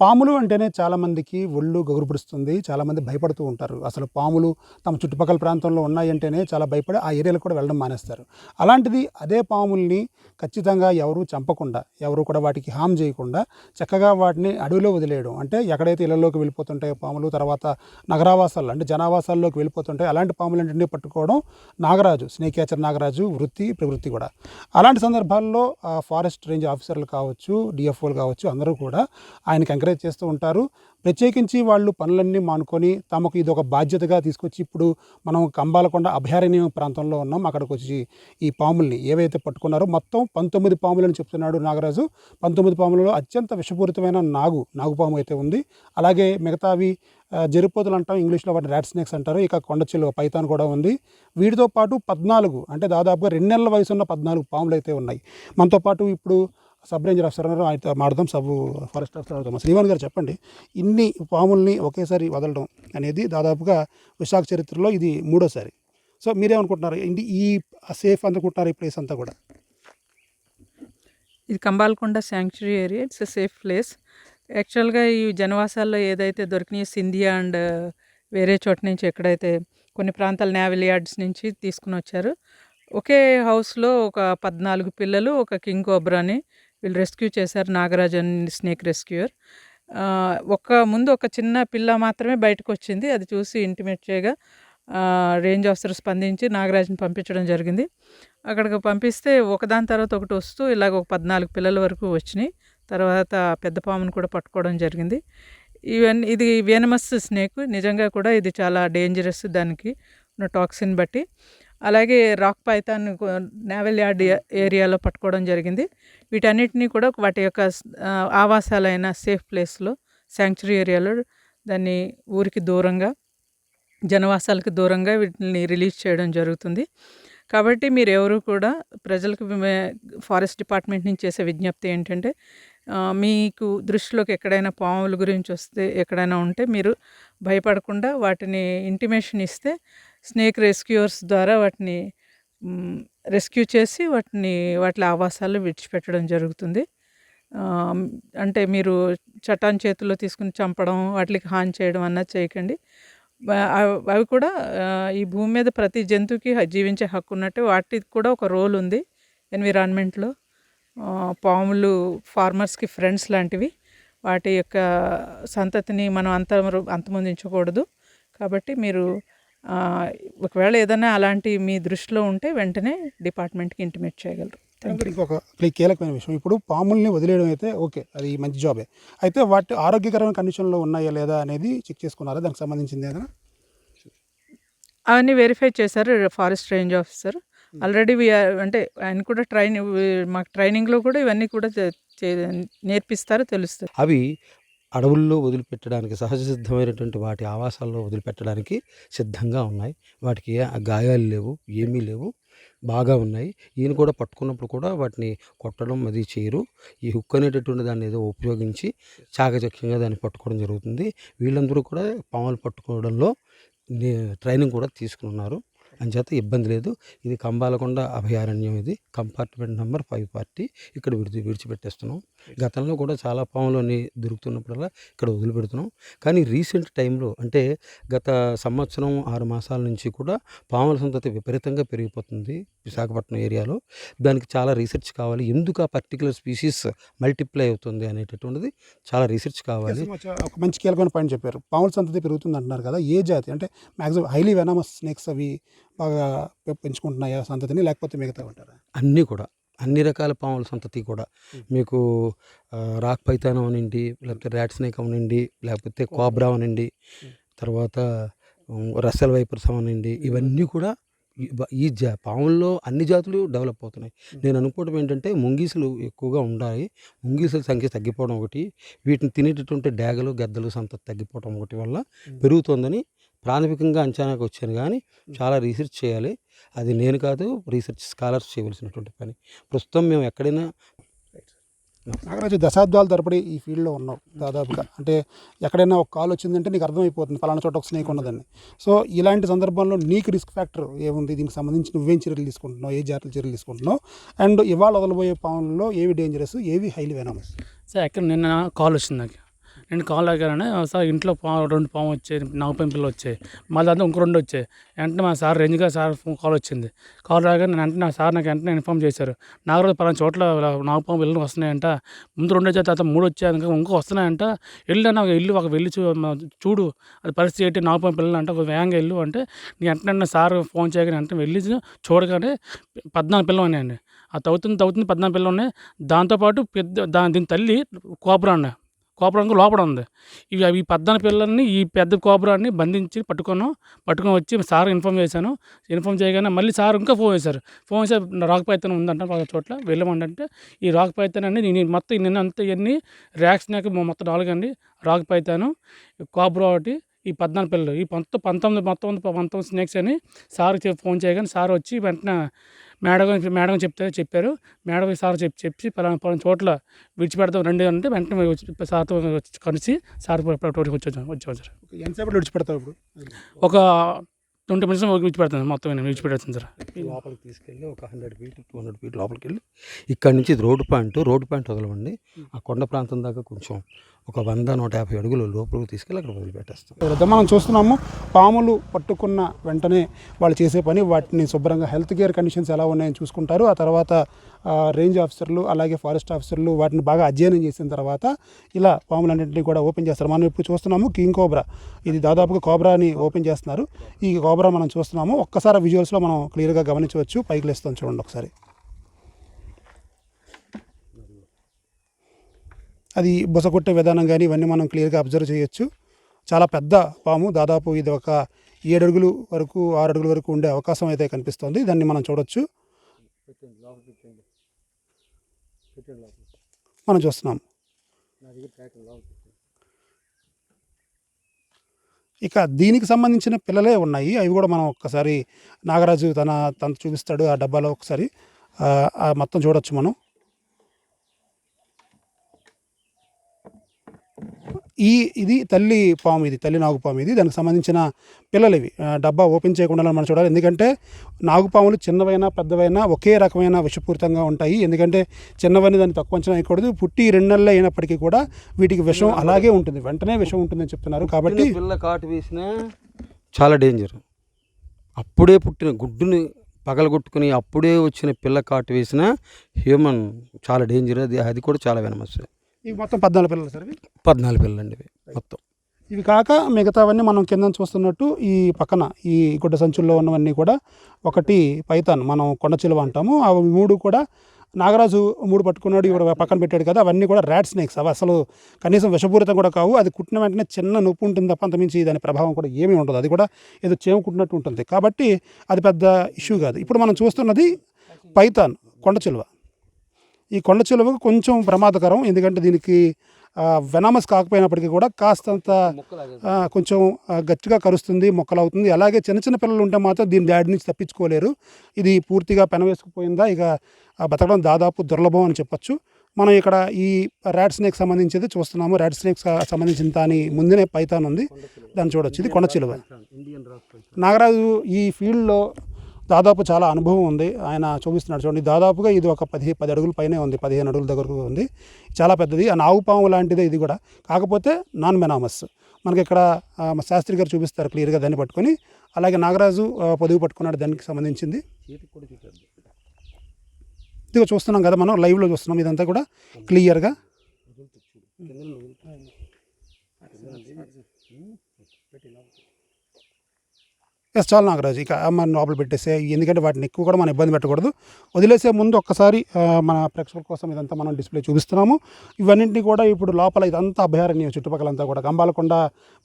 పాములు అంటేనే చాలామందికి ఒళ్ళు గగురుపుడుస్తుంది. చాలామంది భయపడుతూ ఉంటారు. అసలు పాములు తమ చుట్టుపక్కల ప్రాంతంలో ఉన్నాయంటేనే చాలా భయపడి ఆ ఏరియాలకు కూడా వెళ్ళడం మానేస్తారు. అలాంటిది అదే పాముల్ని ఖచ్చితంగా ఎవరు చంపకుండా, ఎవరు కూడా వాటికి హార్మ్ చేయకుండా చక్కగా వాటిని అడవిలో వదిలేయడం. అంటే ఎక్కడైతే ఇళ్లలోకి వెళ్ళిపోతుంటాయో పాములు, తర్వాత నగరావాసాల్లో అంటే జనావాసాల్లోకి వెళ్ళిపోతుంటాయి అలాంటి పాములన్నింటినీ పట్టుకోవడం నాగరాజు, స్నేక్ క్యాచర్ నాగరాజు వృత్తి, ప్రవృత్తి కూడా. అలాంటి సందర్భాల్లో ఫారెస్ట్ రేంజ్ ఆఫీసర్లు కావచ్చు, డిఎఫ్ఓలు కావచ్చు, అందరూ కూడా ఆయనకి ఎంకరేజ్ చేస్తూ ఉంటారు. ప్రత్యేకించి వాళ్ళు పనులన్నీ మానుకొని తమకు ఇది ఒక బాధ్యతగా తీసుకొచ్చి, ఇప్పుడు మనం కంబాలకొండ అభయారణ్యం ప్రాంతంలో ఉన్నాం. అక్కడికి వచ్చి ఈ పాముల్ని ఏవైతే పట్టుకున్నారో మొత్తం 19 పాములని చెప్తున్నాడు నాగరాజు. 19 పాములలో అత్యంత విషపూరితమైన నాగుపాము అయితే ఉంది. అలాగే మిగతావి జరిపోతులు అంటాం, ఇంగ్లీష్లో వాటిని ర్యాట్ స్నేక్స్ అంటారు. ఇక కొండచిలువ పైథాన్ కూడా ఉంది. వీటితో పాటు 14 అంటే దాదాపుగా 2 నెలల వయసున్న 14 పాములు అయితే ఉన్నాయి. మనతో పాటు ఇప్పుడు సబ్ రేంజర్ ఆఫీసర్ గారు ఆయనతో మాట్లాడదాం. ఫారెస్ట్ ఆఫీసర్ అవుతాం. శ్రీవాణి గారు చెప్పండి, ఇన్ని పాముల్ని ఒకేసారి వదలడం అనేది దాదాపుగా విశాఖ చరిత్రలో ఇది మూడోసారి. సో మీరేమనుకుంటున్నారు? ఈ సేఫ్ అనుకుంటున్నారు ఈ ప్లేస్ అంతా కూడా? ఇది Kambalakonda sanctuary area. It's a safe place. యాక్చువల్గా ఈ జనవాసాల్లో ఏదైతే దొరికినాయో సింధియా అండ్ వేరే చోట నుంచి ఎక్కడైతే కొన్ని ప్రాంతాల నేవల్ యార్డ్స్ నుంచి తీసుకుని వచ్చారు. ఒకే హౌస్లో ఒక 14 పిల్లలు, ఒక కింగ్ కోబ్రాని వీళ్ళు రెస్క్యూ చేశారు. Nagaraj and snake rescuer. ముందు ఒక చిన్న పిల్ల మాత్రమే బయటకు వచ్చింది. అది చూసి ఇంటిమేట్ చేయగా రేంజ్ ఆఫీసర్ స్పందించి నాగరాజ్ని పంపించడం జరిగింది. అక్కడికి పంపిస్తే ఒకదాని తర్వాత ఒకటి వస్తూ ఇలాగ ఒక 14 పిల్లల వరకు వచ్చినాయి. తర్వాత పెద్ద పామును కూడా పట్టుకోవడం జరిగింది. ఇది వెనమస్ స్నేక్. నిజంగా కూడా ఇది చాలా డేంజరస్ దానికి ఉన్న టాక్సిన్ బట్టి. అలాగే రాక్ పైథాన్ నేవల్ యార్డ్ ఏరియాలో పట్టుకోవడం జరిగింది. వీటన్నిటినీ కూడా వాటి యొక్క ఆవాసాలైన సేఫ్ ప్లేస్లో శాంక్చురీ ఏరియాలో దాన్ని ఊరికి దూరంగా, జనవాసాలకు దూరంగా వీటిని రిలీజ్ చేయడం జరుగుతుంది. కాబట్టి మీరు ఎవరు కూడా ప్రజలకు ఫారెస్ట్ డిపార్ట్మెంట్ నుంచి చేసే విజ్ఞప్తి ఏంటంటే, మీకు దృష్టిలోకి ఎక్కడైనా పాముల గురించి వస్తే ఎక్కడైనా ఉంటే మీరు భయపడకుండా వాటిని ఇంటిమేషన్ ఇస్తే స్నేక్ రెస్క్యూయర్స్ ద్వారా వాటిని రెస్క్యూ చేసి వాటి ఆవాసాల్లో విడిచిపెట్టడం జరుగుతుంది. అంటే మీరు చట్టాన్ని చేతుల్లో తీసుకుని చంపడం, వాటికి హాని చేయడం అన్నది చేయకండి. అవి కూడా ఈ భూమి మీద ప్రతి జంతువుకి జీవించే హక్కు ఉన్నట్టు వాటికి కూడా ఒక రోల్ ఉంది ఎన్విరాన్మెంట్లో. పాములు ఫార్మర్స్కి ఫ్రెండ్స్ లాంటివి. వాటి యొక్క సంతతిని మనం అంతమొందించకూడదు. కాబట్టి మీరు ఒకవేళ ఏదైనా అలాంటి మీ దృష్టిలో ఉంటే వెంటనే డిపార్ట్మెంట్కి ఇంటిమేట్ చేయగలరు. ఇంకొక కీలకమైన విషయం, ఇప్పుడు పాముల్ని వదిలేయడం అయితే ఓకే, అది మంచి జాబే. అయితే వాటి ఆరోగ్యకరమైన కండిషన్లో ఉన్నాయా లేదా అనేది చెక్ చేసుకున్నారా? దానికి సంబంధించింది ఏదైనా అవన్నీ వెరిఫై చేశారు ఫారెస్ట్ రేంజ్ ఆఫీసర్. ఆల్రెడీ అంటే ఆయన కూడా మాకు ట్రైనింగ్లో కూడా ఇవన్నీ కూడా నేర్పిస్తారు, తెలుస్తుంది. అవి అడవుల్లో వదిలిపెట్టడానికి సహజ సిద్ధమైనటువంటి వాటి ఆవాసాల్లో వదిలిపెట్టడానికి సిద్ధంగా ఉన్నాయి. వాటికి గాయాలు లేవు, ఏమీ లేవు, బాగా ఉన్నాయి. ఈయన కూడా పట్టుకున్నప్పుడు కూడా వాటిని కొట్టడం అది చేయరు. ఈ హుక్ అనేటటువంటి దాన్ని ఏదో ఉపయోగించి చాకచక్యంగా దాన్ని పట్టుకోవడం జరుగుతుంది. వీళ్ళందరూ కూడా పాములు పట్టుకోవడంలో ట్రైనింగ్ కూడా తీసుకున్నారు. అంచేత ఇబ్బంది లేదు. ఇది కంబాలకొండ అభయారణ్యం. ఇది కంపార్ట్మెంట్ నెంబర్ 5 పార్టీ. ఇక్కడ విడిచిపెట్టేస్తున్నాం. గతంలో కూడా చాలా పాములని దొరుకుతున్నప్పుడల్లా ఇక్కడ వదిలిపెడుతున్నాం. కానీ రీసెంట్ టైంలో అంటే గత సంవత్సరం 6 మాసాల నుంచి కూడా పాముల సంతతి విపరీతంగా పెరిగిపోతుంది విశాఖపట్నం ఏరియాలో. దానికి చాలా రీసెర్చ్ కావాలి. ఎందుకు ఆ పర్టికులర్ స్పీసీస్ మల్టిప్లై అవుతుంది అనేటటువంటిది చాలా రీసెర్చ్ కావాలి. ఒక మంచి కీలకమైన పాయింట్ చెప్పారు. పాముల సంతతి పెరుగుతుంది అంటున్నారు కదా, ఏ జాతి అంటే మ్యాక్సిమం హైలీ వెనమస్ స్నేక్స్ అవి బాగా పెంచుకుంటున్నాయా సంతతిని, లేకపోతే మిగతా ఉంటారా? అన్నీ కూడా, అన్ని రకాల పాముల సంతతి కూడా మీకు రాక్ పైథాన్ అవనండి, లేకపోతే ర్యాట్ స్నేక్ అవనండి, లేకపోతే కోబ్రా అవనండి, తర్వాత రస్సెల్ వైపర్స్ అవనండి, ఇవన్నీ కూడా ఈ పాముల్లో అన్ని జాతులు డెవలప్ అవుతున్నాయి. నేను అనుకోవడం ఏంటంటే ముంగీసులు ఎక్కువగా ఉండాలి. ముంగీసుల సంఖ్య తగ్గిపోవడం ఒకటి, వీటిని తినేటటువంటి డేగలు గద్దలు సంతతి తగ్గిపోవడం ఒకటి వల్ల పెరుగుతోందని ప్రాథమికంగా అంచనాకు వచ్చాను. కానీ చాలా రీసెర్చ్ చేయాలి. అది నేను కాదు, రీసెర్చ్ స్కాలర్స్ చేయవలసినటువంటి పని. ప్రస్తుతం మేము ఎక్కడైనా నాగరాజు దశాబ్దాల తరబడి ఈ ఫీల్డ్లో ఉన్నావు దాదాపుగా. అంటే ఎక్కడైనా ఒక కాల్ వచ్చిందంటే నీకు అర్థమైపోతుంది పలానా చోట ఒక స్నేక్ ఉన్నదని. సో ఇలాంటి సందర్భంలో నీకు రిస్క్ ఫ్యాక్టర్ ఏముంది? దీనికి సంబంధించి నువ్వేం చర్యలు తీసుకుంటున్నావు, ఏ జాగ్రత్తలు చర్యలు తీసుకుంటున్నావు, అండ్ ఇవాళ వదలబోయే పాములలో ఏవి డేంజరస్, ఏవి హైలీ వెనమస్? సార్, ఎక్కడ నిన్న కాల్ వచ్చింది నాకు. నేను కాల్ అడిగానని సార్ ఇంట్లో 2 పాము వచ్చాయి, నాగపాము పిల్లలు వచ్చాయి, మళ్ళీ అంతా ఇంకో 2 వచ్చాయి. వెంటనే మా సార్ రేంజ్గా సార్ కాల్ వచ్చింది. కాల్ రాగానే నేను వెంటనే సార్ నాకు వెంటనే ఇన్ఫామ్ చేశారు. నాగరాజు పలానా చోట్ల నాగపాము పిల్లలు వస్తున్నాయంట, ముందు 2 వచ్చాయి, తర్వాత 3 వచ్చాయి, ఇంకో వస్తున్నాయంట, వెళ్ళి ఒక వెళ్ళి చూడు అది పరిస్థితి ఏంటి, నాగపాము పిల్లలు అంటే ఒక వేగంగా వెళ్ళు అంటే నేను వెంటనే సార్ ఫోన్ చేయగానే వెంటనే వెళ్ళి చూడగానే 14 పిల్లలు ఉన్నాయండి. ఆ తవ్వుతుంది 14 పిల్లలు ఉన్నాయి. దాంతోపాటు దీని తల్లి కోబ్రా లోపల ఉంది. ఈ 14 పిల్లల్ని ఈ పెద్ద కోబ్రాని బంధించి పట్టుకొని వచ్చి సార్ ఇన్ఫామ్ చేశాను. ఇన్ఫామ్ చేయగానే మళ్ళీ సార్ ఇంకా ఫోన్ చేశారు. ఫోన్ చేసి రాక్ పైథాన్ ఉందంట ఒక చోట్ల వెళ్ళమంటే, ఈ రాక్ పైథాన్ అండి నేను మొత్తం నిన్నంతా ఇవన్నీ ర్యాక్స్ నాకు మొత్తం 4 అండి. రాక్ పైథాను, కోబ్రా ఒకటి, ఈ 14 పిల్లలు, ఈ 19 స్నేక్స్ అని సార్ ఫోన్ చేయగానే సార్ వచ్చి వెంటనే మేడం చెప్పారు. మేడం సార్ చెప్పి పలానా చోట్ల విడిచిపెడతాం రండి అంటే వెంటనే సార్తో కలిసి సార్ వచ్చాం సార్. ఎంతసేపు విడిచిపెడతావు ఇప్పుడు? ఒక 20 minutes విడిచిపెడతాను, మొత్తం నేను విడిచిపెడతాను సార్. లోపలికి తీసుకెళ్ళి ఒక 100 feet 200 feet లోపలికి వెళ్ళి ఇక్కడ నుంచి రోడ్డు పాయింట్ వదలవండి. ఆ కొండ ప్రాంతం దాకా కొంచెం ఒక 100-150 అడుగులు లోపలికి తీసుకెళ్ళి అక్కడ వదిలిపెట్టేస్తాం. మనం చూస్తున్నాము పాములు పట్టుకున్న వెంటనే వాళ్ళు చేసే పని వాటిని శుభ్రంగా హెల్త్ కేర్ కండిషన్స్ ఎలా ఉన్నాయని చూసుకుంటారు. ఆ తర్వాత రేంజ్ ఆఫీసర్లు అలాగే ఫారెస్ట్ ఆఫీసర్లు వాటిని బాగా అధ్యయనం చేసిన తర్వాత ఇలా పాములన్నింటినీ కూడా ఓపెన్ చేస్తారు. మనం ఇప్పుడు చూస్తున్నాము కింగ్ కోబ్రా, ఇది దాదాపుగా కోబ్రాని ఓపెన్ చేస్తున్నారు. ఈ కోబ్రా మనం చూస్తున్నాము. ఒక్కసారి విజువల్స్లో మనం క్లియర్గా గమనించవచ్చు. పైకి లేస్తాం చూడండి ఒకసారి. అది బుస కొట్టే విధానం కానీ ఇవన్నీ మనం క్లియర్గా అబ్జర్వ్ చేయొచ్చు. చాలా పెద్ద పాము, దాదాపు ఇది ఒక 7 అడుగులు వరకు 6 అడుగుల వరకు ఉండే అవకాశం అయితే కనిపిస్తుంది. దాన్ని మనం చూడొచ్చు. మనం చూస్తున్నాం. ఇక దీనికి సంబంధించిన పిల్లలే ఉన్నాయి. అవి కూడా మనం ఒక్కసారి నాగరాజు తన చూపిస్తాడు ఆ డబ్బాలో. ఒకసారి మొత్తం చూడొచ్చు మనం. ఇది తల్లి పాము, ఇది తల్లి నాగుపాము, ఇది దానికి సంబంధించిన పిల్లలు. ఇవి డబ్బా ఓపెన్ చేయకుండా మనం చూడాలి. ఎందుకంటే నాగుపాములు చిన్నవైనా పెద్దవైనా ఒకే రకమైన విషపూరితంగా ఉంటాయి. ఎందుకంటే చిన్నవని దాన్ని తక్కువ అంచనా వేయకూడదు. పుట్టి 2 నెలలు అయినప్పటికీ కూడా వీటికి విషం అలాగే ఉంటుంది, వెంటనే విషం ఉంటుందని చెప్తున్నారు. కాబట్టి పిల్ల కాటు వేసినా చాలా డేంజర్. అప్పుడే పుట్టిన గుడ్డుని పగలగొట్టుకుని అప్పుడే వచ్చిన పిల్ల కాటు వేసినా హ్యూమన్ చాలా డేంజర్. అది కూడా చాలా వెనమస్. ఇవి మొత్తం 14 పిల్లలు సార్. 14 పిల్లలు అండి ఇవి మొత్తం. ఇవి కాక మిగతావన్నీ మనం కింద చూస్తున్నట్టు ఈ పక్కన ఈ గుడ్డ సంచుల్లో ఉన్నవన్నీ కూడా, ఒకటి పైథాన్ మనం కొండ చిలువ అంటాము, అవి 3 కూడా నాగరాజు 3 పట్టుకున్నాడు, ఇవి పక్కన పెట్టాడు కదా, అవన్నీ కూడా ర్యాట్ స్నేక్స్. అవి అసలు కనీసం విషపూరితం కూడా కావు. అది కుట్టిన వెంటనే చిన్న నొప్పి ఉంటుంది తప్ప అంతమించి దాని ప్రభావం కూడా ఏమీ ఉండదు. అది కూడా ఏదో చేము కుట్టినట్టు ఉంటుంది. కాబట్టి అది పెద్ద ఇష్యూ కాదు. ఇప్పుడు మనం చూస్తున్నది పైథాన్ కొండ చిలువ. ఈ కొండ చిలువకు కొంచెం ప్రమాదకరం. ఎందుకంటే దీనికి వెనామస్ కాకపోయినప్పటికీ కూడా కాస్తంత కొంచెం గట్టిగా కరుస్తుంది, మొక్కలు అవుతుంది. అలాగే చిన్న పిల్లలు ఉంటే మాత్రం దీని దాడి నుంచి తప్పించుకోలేరు. ఇది పూర్తిగా పెనవేసుకుపోయిందా ఇక బతకడం దాదాపు దుర్లభం అని చెప్పొచ్చు. మనం ఇక్కడ ఈ ర్యాట్ స్నేక్ సంబంధించింది చూస్తున్నాము. ర్యాట్ స్నేక్ సంబంధించిన దాని ముందునే పైథాన్ ఉంది, దాన్ని చూడొచ్చు. ఇది కొండ చిలువ. నాగరాజు ఈ ఫీల్డ్లో దాదాపు చాలా అనుభవం ఉంది. ఆయన చూపిస్తున్నాడు చూడండి. దాదాపుగా ఇది ఒక 10 అడుగుల పైనే ఉంది, 15 అడుగుల దగ్గరకు ఉంది. చాలా పెద్దది. ఆ నాగుపాము లాంటిదే ఇది కూడా, కాకపోతే నాన్ మెనామస్. మనకి ఇక్కడ శాస్త్రి గారు చూపిస్తారు క్లియర్గా దాన్ని పట్టుకొని. అలాగే నాగరాజు పొదుగు పట్టుకున్నాడు దానికి సంబంధించింది. ఇదిగో చూస్తున్నాం కదా, మనం లైవ్లో చూస్తున్నాం ఇదంతా కూడా క్లియర్గా. చాలు నాగరాజు, ఇక మన లోపల పెట్టేసే. ఎందుకంటే వాటిని ఎక్కువ కూడా మనం ఇబ్బంది పెట్టకూడదు. వదిలేసే ముందు ఒక్కసారి మన ప్రేక్షకుల కోసం ఇదంతా మనం డిస్ప్లే చూపిస్తున్నాము. ఇవన్నింటినీ కూడా ఇప్పుడు లోపల ఇదంతా అభయారణ్యం, చుట్టుపక్కలంతా కూడా గంబాలకొండ,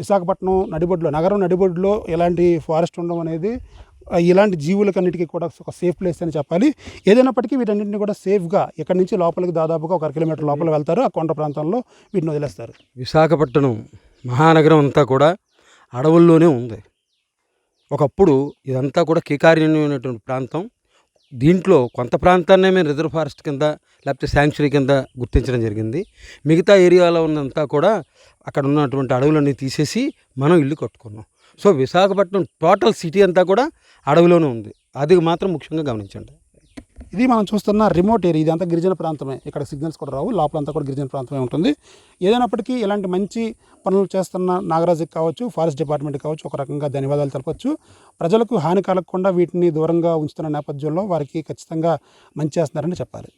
విశాఖపట్నం నగరం నడిబొడ్డులో ఇలాంటి ఫారెస్ట్ ఉండడం అనేది ఇలాంటి జీవులకన్నిటికీ కూడా ఒక సేఫ్ ప్లేస్ అని చెప్పాలి. ఏదైనప్పటికీ వీటన్నింటినీ కూడా సేఫ్గా ఇక్కడి నుంచి లోపలికి దాదాపుగా 1 కిలోమీటర్ లోపల వెళ్తారు. ఆ కొండ ప్రాంతంలో వీటిని వదిలేస్తారు. విశాఖపట్నం మహానగరం అంతా కూడా అడవుల్లోనే ఉంది. ఒకప్పుడు ఇదంతా కూడా కీకారణ్యమైనటువంటి ప్రాంతం. దీంట్లో కొంత ప్రాంతాన్నే మేము రిజర్వ్ ఫారెస్ట్ కింద లేకపోతే శాంక్చురీ కింద గుర్తించడం జరిగింది. మిగతా ఏరియాలో ఉన్నంతా కూడా అక్కడ ఉన్నటువంటి అడవులన్నీ తీసేసి మనం ఇల్లు కట్టుకున్నాం. సో విశాఖపట్నం టోటల్ సిటీ అంతా కూడా అడవిలోనే ఉంది. అది మాత్రం ముఖ్యంగా గమనించండి. ఇది మనం చూస్తున్న రిమోట్ ఏరియా, ఇదంతా గిరిజన ప్రాంతమే. ఇక్కడ సిగ్నల్స్ కూడా రావు, లోపలంతా కూడా గిరిజన ప్రాంతమే ఉంటుంది. ఏదైనప్పటికీ ఇలాంటి మంచి పనులు చేస్తున్న నాగరాజుకి కావచ్చు, ఫారెస్ట్ డిపార్ట్మెంట్కి కావచ్చు ఒక రకంగా ధన్యవాదాలు తెలపచ్చు. ప్రజలకు హాని కలగకుండా వీటిని దూరంగా ఉంచుతున్న నేపథ్యంలో వారికి ఖచ్చితంగా మంచి చేస్తున్నారని చెప్పాలి.